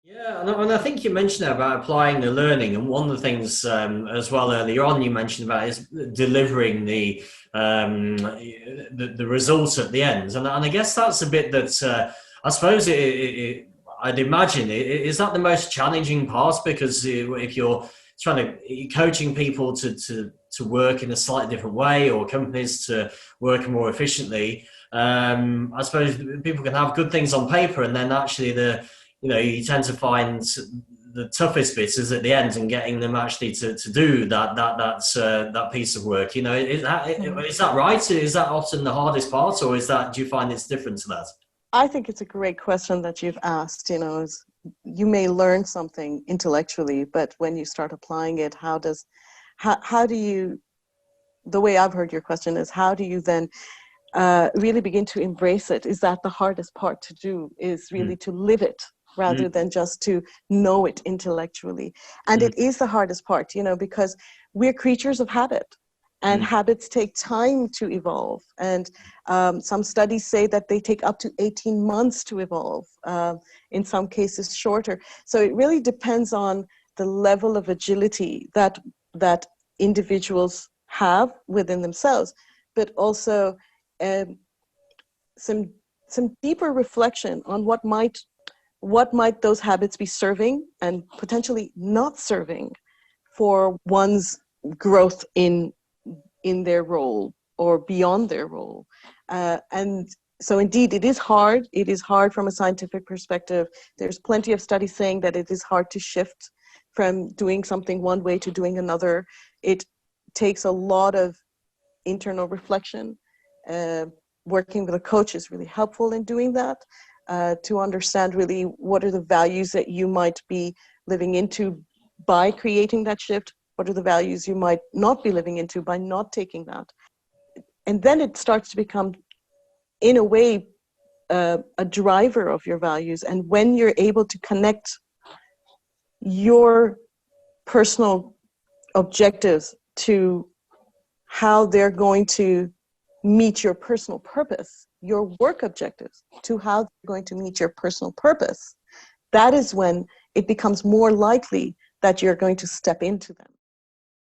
Yeah, and I think you mentioned about applying the learning, and one of the things as well earlier on you mentioned about is delivering the results at the end, and I guess that's a bit that I suppose I'd imagine is that the most challenging part because if you're trying to coaching people to work in a slightly different way or companies to work more efficiently. I suppose people can have good things on paper, and then actually you tend to find the toughest bit is at the end and getting them actually to do that piece of work. Is that right? Is that often the hardest part, or do you find it's different to that? I think it's a great question that you've asked. Is you may learn something intellectually, but when you start applying it, how do you, the way I've heard your question is, how do you then really begin to embrace it? Is that the hardest part to do, is really Mm, to live it rather mm, than just to know it intellectually. And mm, it is the hardest part, because we're creatures of habit, and mm, habits take time to evolve. And some studies say that they take up to 18 months to evolve, in some cases shorter. So it really depends on the level of agility that individuals have within themselves, but also um, some deeper reflection on what might those habits be serving and potentially not serving for one's growth in their role or beyond their role. And so indeed, it is hard. It is hard from a scientific perspective. There's plenty of studies saying that it is hard to shift from doing something one way to doing another. It takes a lot of internal reflection. Uh, Working with a coach is really helpful in doing that, to understand really what are the values that you might be living into by creating that shift. What are the values you might not be living into by not taking that? And then it starts to become, in a way, a driver of your values. And when you're able to connect your personal objectives to how they're going to meet your personal purpose, your work objectives to how they're going to meet your personal purpose, that is when it becomes more likely that you're going to step into them.